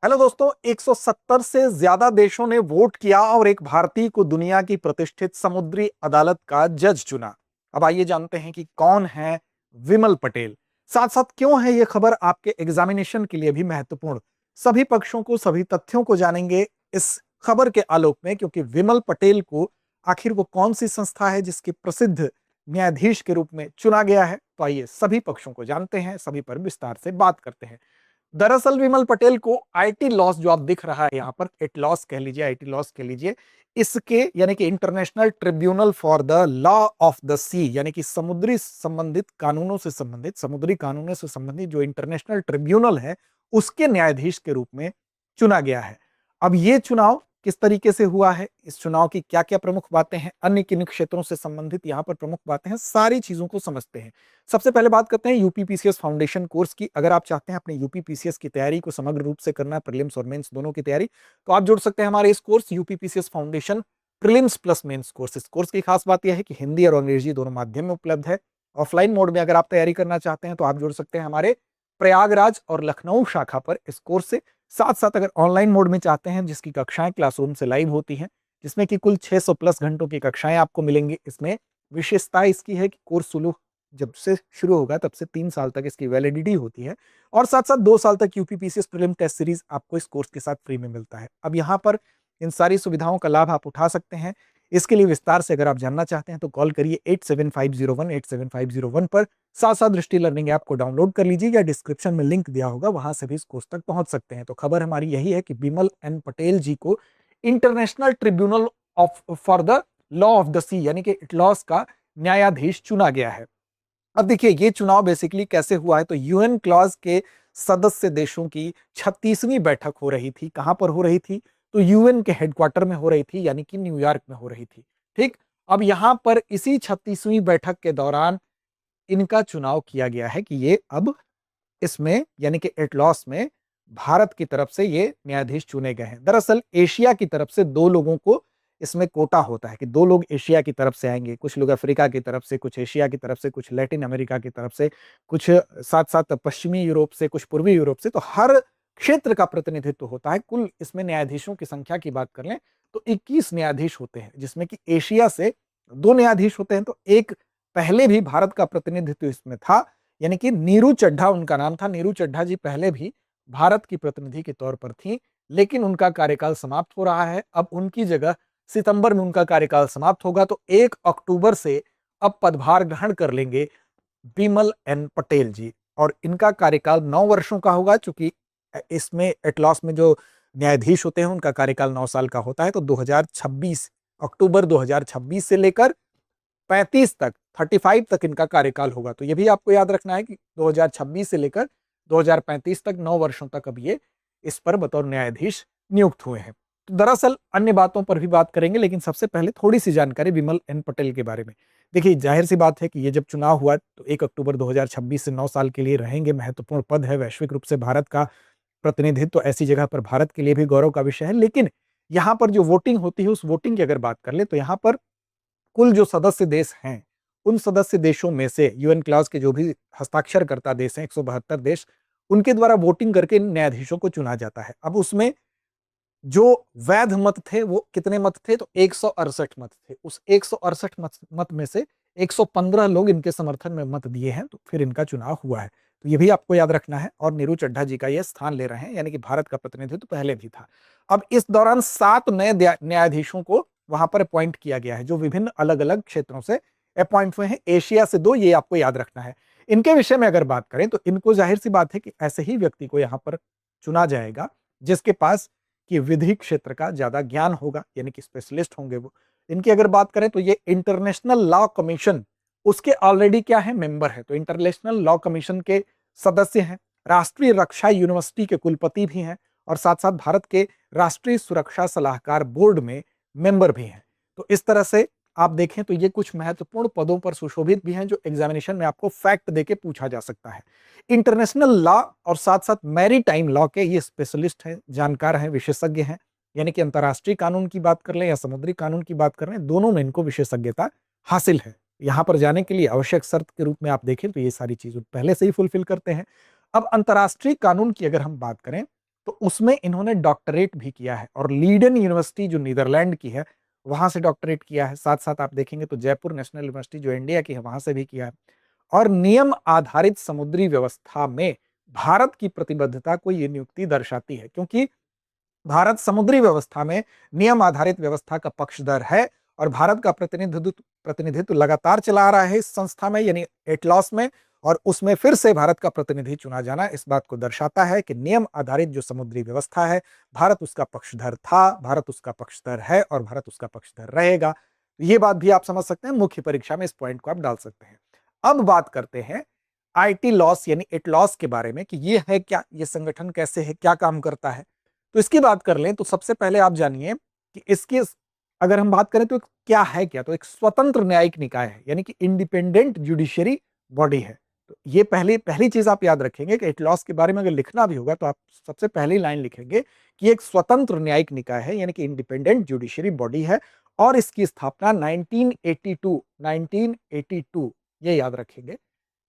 Hello दोस्तों, 170 से ज्यादा देशों ने वोट किया और एक भारतीय को दुनिया की प्रतिष्ठित समुद्री अदालत का जज चुना। अब आइए जानते हैं कि कौन है विमल पटेल। साथ साथ क्यों है यह खबर आपके एग्जामिनेशन के लिए भी महत्वपूर्ण। सभी पक्षों को, सभी तथ्यों को जानेंगे इस खबर के आलोक में, क्योंकि विमल पटेल को आखिर वो कौन सी संस्था है जिसके प्रसिद्ध न्यायाधीश के रूप में चुना गया है। तो आइए सभी पक्षों को जानते हैं, सभी पर विस्तार से बात करते हैं। दरअसल विमल पटेल को आईटी लॉस जो आप दिख रहा है यहाँ पर, इट लॉस कह लीजिए, आईटी लॉस कह लीजिए, इसके यानी कि international tribunal for the law of the sea, यानी कि समुद्री संबंधित कानूनों से संबंधित, समुद्री कानूनों से संबंधित जो इंटरनेशनल ट्रिब्यूनल है उसके न्यायाधीश के रूप में चुना गया है। अब ये चुनाव किस तरीके से हुआ है, इस चुनाव की क्या क्या प्रमुख बातें हैं, अन्य किन क्षेत्रों से संबंधित यहाँ पर प्रमुख बातें हैं, सारी चीजों को समझते हैं। सबसे पहले बात करते हैं यूपीपीसीएस फाउंडेशन कोर्स की। अगर आप चाहते हैं अपने यूपीपीसीएस की तैयारी को समग्र रूप से करना, प्रीलिम्स और मेंस दोनों की तैयारी, तो आप जुड़ सकते हैं हमारे इस course UPPCS foundation prelims plus mains course. इस कोर्स की खास बात यह है कि हिंदी और अंग्रेजी दोनों माध्यम में उपलब्ध है। ऑफलाइन मोड में अगर आप तैयारी करना चाहते हैं तो आप जुड़ सकते हैं हमारे प्रयागराज और लखनऊ शाखा पर इस कोर्स से। साथ साथ अगर ऑनलाइन मोड में चाहते हैं, जिसकी कक्षाएं क्लासरूम से लाइव होती हैं, जिसमें कि कुल 600 प्लस घंटों की कक्षाएं आपको मिलेंगी। इसमें विशेषता इसकी है कि कोर्स शुरू जब से शुरू होगा तब से 3 साल तक इसकी वैलिडिटी होती है, और साथ साथ 2 साल तक यूपीपीसीएस प्रीलिम टेस्ट सीरीज आपको इस कोर्स के साथ फ्री में मिलता है। अब यहाँ पर इन सारी सुविधाओं का लाभ आप उठा सकते हैं। इसके लिए विस्तार से अगर आप जानना चाहते हैं तो कॉल करिए 8750187501 पर। साथ साथ दृष्टि लर्निंग ऐप को डाउनलोड कर लीजिए या डिस्क्रिप्शन में लिंक दिया होगा, वहां से भी इस कोर्स तक पहुंच सकते हैं। तो खबर हमारी यही है कि विमल एन पटेल जी को international tribunal of for the law of the sea, यानी कि इटलॉस का न्यायाधीश चुना गया है। अब देखिए ये चुनाव बेसिकली कैसे हुआ है, तो यूएन क्लॉज के सदस्य देशों की 36वीं बैठक हो रही थी। कहां पर हो रही थी? तो यूएन के हेडक्वार्टर में हो रही थी, यानी कि न्यूयॉर्क में हो रही थी। ठीक, अब यहां पर इसी 36वीं बैठक के दौरान इनका चुनाव किया गया है कि ये अब इसमें यानी कि इटलॉस में भारत की तरफ से ये न्यायाधीश चुने गए हैं। दरअसल एशिया की तरफ से 2 लोगों को इसमें कोटा होता है कि 2 लोग एशिया की तरफ से आएंगे, कुछ लोग अफ्रीका की तरफ से, कुछ एशिया की तरफ से, कुछ लैटिन अमेरिका की तरफ से, कुछ साथ साथ पश्चिमी यूरोप से, कुछ पूर्वी यूरोप से। तो हर क्षेत्र का प्रतिनिधित्व होता है। कुल इसमें न्यायाधीशों की संख्या की बात कर लें तो 21 न्यायाधीश होते हैं, जिसमें कि एशिया से 2 न्यायाधीश होते हैं। तो एक पहले भी भारत का प्रतिनिधित्व इसमें था, यानी कि नीरू चड्ढा उनका नाम था। नीरू चड्ढा जी पहले भी भारत की प्रतिनिधि के तौर पर थी, लेकिन उनका कार्यकाल समाप्त हो रहा है। अब उनकी जगह सितंबर में उनका कार्यकाल समाप्त होगा, तो 1 अक्टूबर से अब पदभार ग्रहण कर लेंगे विमल एन पटेल जी, और इनका कार्यकाल 9 वर्षों का होगा। चूंकि इसमें एटलॉस में जो न्यायाधीश होते हैं उनका कार्यकाल 9 साल का होता है, तो 2026 अक्टूबर 2026 से लेकर 35 तक 35 तक इनका कार्यकाल होगा। तो ये भी आपको याद रखना है कि 2026 से लेकर 2035 तक 9 वर्षों तक अब ये इस पर बतौर न्यायाधीश नियुक्त हुए हैं। तो दरअसल अन्य बातों पर भी बात करेंगे, लेकिन सबसे पहले थोड़ी सी जानकारी विमल एन पटेल के बारे में। देखिए जाहिर सी बात है कि ये जब चुनाव हुआ तो 1 अक्टूबर 2026 से 9 साल के लिए रहेंगे। महत्वपूर्ण पद है, वैश्विक रूप से भारत का प्रतिनिधित्व ऐसी जगह पर भारत के लिए भी गौरव का विषय है। लेकिन यहाँ पर जो वोटिंग होती है उस वोटिंग की अगर बात कर ले तो यहाँ पर कुल जो सदस्य देश हैं, उन सदस्य देशों में से यूएन क्लास के जो भी हस्ताक्षर करता देश हैं, 172 देश, उनके द्वारा वोटिंग करके इन न्यायाधीशों को चुना जाता है। अब उसमें जो वैध मत थे वो कितने मत थे? तो 168 मत थे। उस 168 मत में से 115 लोग इनके समर्थन में मत दिए हैं, तो फिर इनका चुनाव हुआ है। तो ये भी आपको याद रखना है। और नीरू चड्ढा जी का ये स्थान ले रहे हैं, यानी कि भारत का प्रतिनिधित्व पहले भी था। अब इस दौरान 7 नए न्यायाधीशों को वहां पर अपॉइंट किया गया है, जो विभिन्न अलग अलग क्षेत्रों से अपॉइंट हुए हैं। एशिया से 2, ये आपको याद रखना है। इनके विषय में अगर बात करें तो इनको जाहिर सी बात है कि ऐसे ही व्यक्ति को यहाँ पर चुना जाएगा जिसके पास कि विधि क्षेत्र का ज्यादा ज्ञान होगा, यानी कि स्पेशलिस्ट होंगे वो। इनकी अगर बात करें तो ये इंटरनेशनल लॉ कमीशन उसके ऑलरेडी क्या है, मेंबर है। तो इंटरनेशनल लॉ कमीशन के सदस्य हैं, राष्ट्रीय रक्षा यूनिवर्सिटी के कुलपति भी हैं, और साथ साथ भारत के राष्ट्रीय सुरक्षा सलाहकार बोर्ड में मेंबर भी हैं। तो इस तरह से आप देखें तो ये कुछ महत्वपूर्ण पदों पर सुशोभित भी हैं, जो एग्जामिनेशन में आपको फैक्ट देके पूछा जा सकता है। इंटरनेशनल लॉ और साथ साथ मैरीटाइम लॉ के ये स्पेशलिस्ट हैं, जानकार हैं, विशेषज्ञ हैं। यानी कि अंतर्राष्ट्रीय कानून की बात कर लें या समुद्री कानून की बात कर लें, दोनों में इनको विशेषज्ञता हासिल है। यहाँ पर जाने के लिए आवश्यक शर्त के रूप में आप देखें तो ये सारी चीजें पहले से ही फुलफिल करते हैं। अब अंतर्राष्ट्रीय कानून की अगर हम बात करें तो उसमें इन्होंने डॉक्टरेट भी किया है और लीडन यूनिवर्सिटी जो नीदरलैंड की है वहां से डॉक्टरेट किया है। साथ साथ आप देखेंगे तो जयपुर नेशनल यूनिवर्सिटी जो इंडिया की है वहां से भी किया है। और नियम आधारित समुद्री व्यवस्था में भारत की प्रतिबद्धता को ये नियुक्ति दर्शाती है, क्योंकि भारत समुद्री व्यवस्था में नियम आधारित व्यवस्था का पक्षधर है और भारत का प्रतिनिधित्व लगातार चला रहा है इस संस्था में यानी एटलॉस में, और उसमें फिर से भारत का प्रतिनिधि चुना जाना इस बात को दर्शाता है कि नियम आधारित जो समुद्री व्यवस्था है भारत उसका पक्षधर था, भारत उसका पक्षधर है और भारत उसका पक्षधर रहेगा। ये बात भी आप समझ सकते हैं, मुख्य परीक्षा में इस पॉइंट को आप डाल सकते हैं। अब बात करते हैं आईटी लॉस यानी इटलॉस के बारे में कि ये है क्या, ये संगठन कैसे है, क्या काम करता है। तो इसकी बात कर लें तो सबसे पहले आप जानिए कि इसकी अगर हम बात करें तो क्या है, क्या तो एक स्वतंत्र न्यायिक निकाय है यानी कि इंडिपेंडेंट जुडिशरी बॉडी है। तो ये पहली चीज आप याद रखेंगे कि इटलॉस के बारे में अगर लिखना भी होगा तो आप सबसे पहली लाइन लिखेंगे कि एक स्वतंत्र न्यायिक निकाय है यानी कि इंडिपेंडेंट जुडिशरी बॉडी है और इसकी स्थापना 1982 ये याद रखेंगे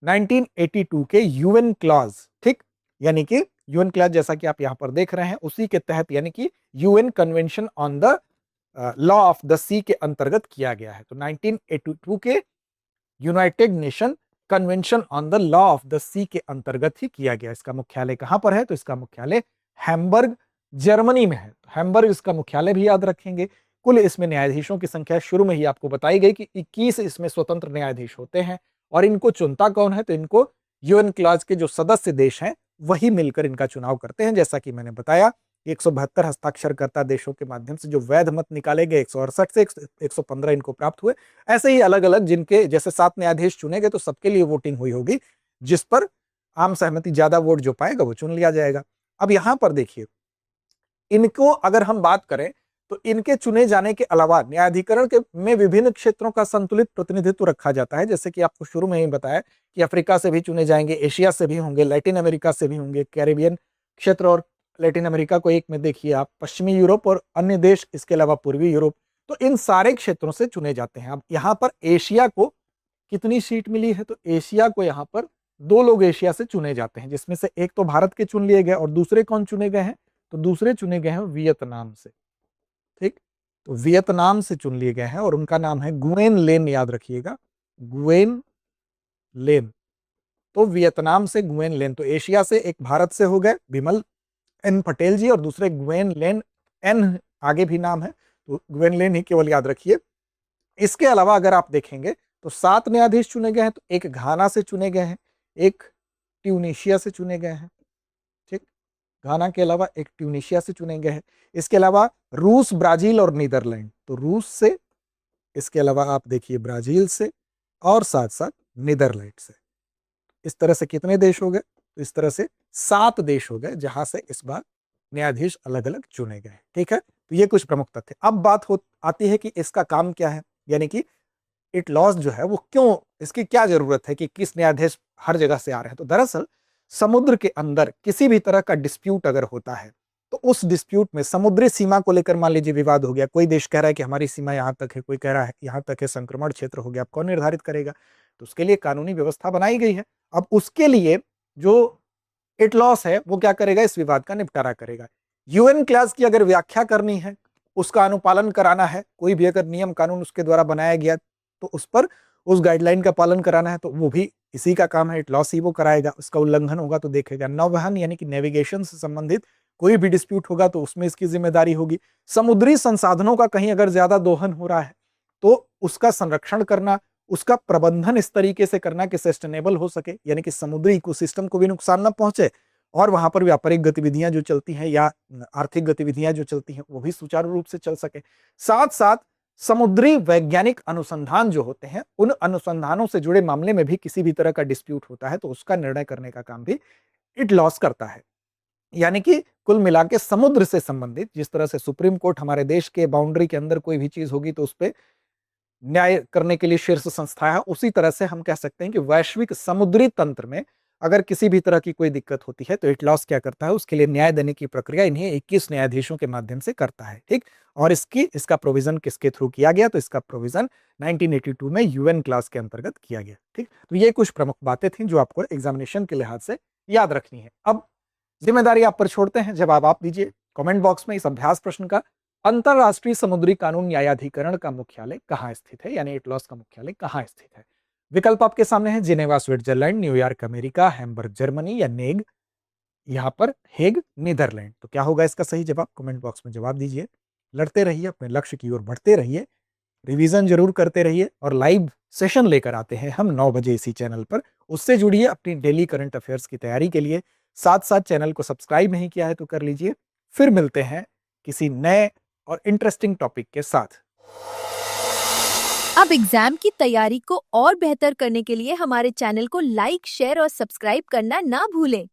1982 के यूएन क्लॉज, ठीक, यानी कि यूएन क्लॉज जैसा कि आप यहां पर देख रहे हैं उसी के तहत यानी कि UN convention on the law of the sea के अंतर्गत किया गया है। तो 1982 के United Nation convention on the law of the sea के अंतर्गत ही किया गया। इसका मुख्यालय कहां पर है, तो इसका मुख्यालय हैम्बर्ग जर्मनी में है। हैम्बर्ग इसका मुख्यालय भी याद रखेंगे। कुल इसमें न्यायाधीशों की संख्या शुरू में ही आपको बताई गई कि 21 इसमें स्वतंत्र न्यायाधीश होते हैं और इनको चुनता कौन है, तो इनको यूएन क्लॉज के जो सदस्य देश हैं वही मिलकर इनका चुनाव करते हैं। जैसा कि मैंने बताया 172 हस्ताक्षरकर्ता देशों के माध्यम से जो वैध मत निकाले गए 168 से 115 इनको प्राप्त हुए। ऐसे ही अलग अलग जिनके जैसे 7 न्यायाधीश चुने गए तो सबके लिए वोटिंग हुई होगी, जिस पर आम सहमति ज्यादा वोट जो पाएगा वो चुन लिया जाएगा। अब यहां पर देखिए इनको अगर हम बात करें तो इनके चुने जाने के अलावा न्यायाधिकरण के में विभिन्न क्षेत्रों का संतुलित प्रतिनिधित्व रखा जाता है। जैसे कि आपको शुरू में ही बताया कि अफ्रीका से भी चुने जाएंगे, एशिया से भी होंगे, लैटिन अमेरिका से भी होंगे, कैरेबियन क्षेत्र और लैटिन अमेरिका को एक में देखिए आप, पश्चिमी यूरोप और अन्य देश, इसके अलावा पूर्वी यूरोप, तो इन सारे क्षेत्रों से चुने जाते हैं। अब यहाँ पर एशिया को कितनी सीट मिली है, तो एशिया को यहाँ पर 2 लोग एशिया से चुने जाते हैं, जिसमें से एक तो भारत के चुन लिए गए और दूसरे कौन चुने गए हैं, तो दूसरे चुने गए हैं वियतनाम से, ठीक। तो वियतनाम से चुन लिए गए हैं और उनका नाम है गुएन लेन, याद रखिएगा गुएन लेन। तो वियतनाम से गुएन लेन, तो एशिया से एक भारत से हो गए बिमल एन पटेल जी और दूसरे गुएन लेन, एन आगे भी नाम है तो गुएन लेन ही केवल याद रखिए। इसके अलावा अगर आप देखेंगे तो 7 न्यायाधीश चुने गए हैं, तो एक घाना से चुने गए हैं, एक ट्यूनीशिया से चुने गए हैं, ठीक, घाना के अलावा एक ट्यूनीशिया से चुने गए हैं। इसके अलावा रूस, ब्राजील और नीदरलैंड, तो रूस से, इसके अलावा आप देखिए ब्राजील से और साथ साथ नीदरलैंड से। इस तरह से कितने देश हो गए, तो इस तरह से 7 देश हो गए जहां से इस बार न्यायाधीश अलग अलग चुने गए, ठीक है। तो ये कुछ प्रमुख तथ्य। अब बात हो आती है कि इसका काम क्या है, यानी कि इट लॉस जो है वो क्यों, इसकी क्या जरूरत है कि किस न्यायाधीश हर जगह से आ रहे हैं। तो दरअसल समुद्र के अंदर किसी भी तरह का डिस्प्यूट अगर होता है तो उस डिस्प्यूट में समुद्री सीमा को लेकर मान लीजिए विवाद हो गया, कोई देश कह रहा है कि हमारी सीमा यहाँ तक है, कोई कह रहा है यहाँ तक है, संक्रमण क्षेत्र हो गया, अब कौन निर्धारित करेगा, तो उसके लिए कानूनी व्यवस्था बनाई गई है। अब उसके लिए जो इटलॉस है वो क्या करेगा, इस विवाद का निपटारा करेगा। यूएन क्लास की अगर व्याख्या करनी है, उसका अनुपालन कराना है, कोई भी अगर नियम कानून उसके द्वारा बनाया गया तो उस पर उस गाइडलाइन का पालन कराना है, तो वो भी इसी का काम है, इटलॉस ही वो कराएगा। उसका उल्लंघन होगा तो देखेगा। नौवहन यानी कि नेविगेशन से संबंधित कोई भी डिस्प्यूट होगा तो उसमें इसकी जिम्मेदारी होगी। समुद्री संसाधनों का कहीं अगर ज्यादा दोहन हो रहा है तो उसका संरक्षण करना, उसका प्रबंधन इस तरीके से करना कि सस्टेनेबल हो सके, यानी कि समुद्री इकोसिस्टम को भी नुकसान न पहुंचे और वहां पर व्यापारिक गतिविधियां जो चलती हैं या आर्थिक गतिविधियां जो चलती हैं वो भी सुचारू रूप से चल सके। साथ साथ समुद्री वैज्ञानिक अनुसंधान जो होते हैं, उन अनुसंधानों से जुड़े मामले में भी किसी भी तरह का डिस्प्यूट होता है तो उसका निर्णय करने का काम भी इटलॉस करता है। यानी कि कुल मिला के समुद्र से संबंधित, जिस तरह से सुप्रीम कोर्ट हमारे देश के बाउंड्री के अंदर कोई भी चीज होगी तो उस पर न्याय करने के लिए शीर्ष संस्था है, उसी तरह से हम कह सकते हैं कि वैश्विक समुद्री तंत्र में अगर किसी भी तरह की कोई दिक्कत होती है तो इटलॉस क्या करता है, उसके लिए न्याय देने की प्रक्रिया इन्हीं 21 न्यायाधीशों के माध्यम से करता है, ठीक। और इसका प्रोविजन किसके थ्रू किया गया, तो इसका प्रोविजन 1982 में यूएन क्लास के अंतर्गत किया गया, ठीक। तो ये कुछ प्रमुख बातें थी जो आपको एग्जामिनेशन के लिहाज से याद रखनी है। अब जिम्मेदारी आप पर छोड़ते हैं, जवाब आप दीजिए कमेंट बॉक्स में इस अभ्यास प्रश्न का। अंतरराष्ट्रीय समुद्री कानून न्यायाधिकरण का मुख्यालय कहाँ स्थित है, यानी इटलॉस का मुख्यालय कहाँ स्थित है? विकल्प आपके सामने है, Geneva Switzerland, New York America, Hamburg Germany या नेग यहाँ पर हेग नीदरलैंड। तो क्या होगा इसका सही जवाब? कमेंट बॉक्स में जवाब दीजिए। लड़ते रहिए, अपने लक्ष्य की ओर बढ़ते रहिए, रिवीजन जरूर करते रहिए और लाइव सेशन लेकर आते हैं हम 9 बजे इसी चैनल पर। उससे जुड़िए अपनी डेली करंट अफेयर्स की तैयारी के लिए। साथ साथ चैनल को सब्सक्राइब नहीं किया है तो कर लीजिए। फिर मिलते हैं किसी नए और इंटरेस्टिंग टॉपिक के साथ। अब एग्जाम की तैयारी को और बेहतर करने के लिए हमारे चैनल को लाइक, शेयर और सब्सक्राइब करना ना भूलें।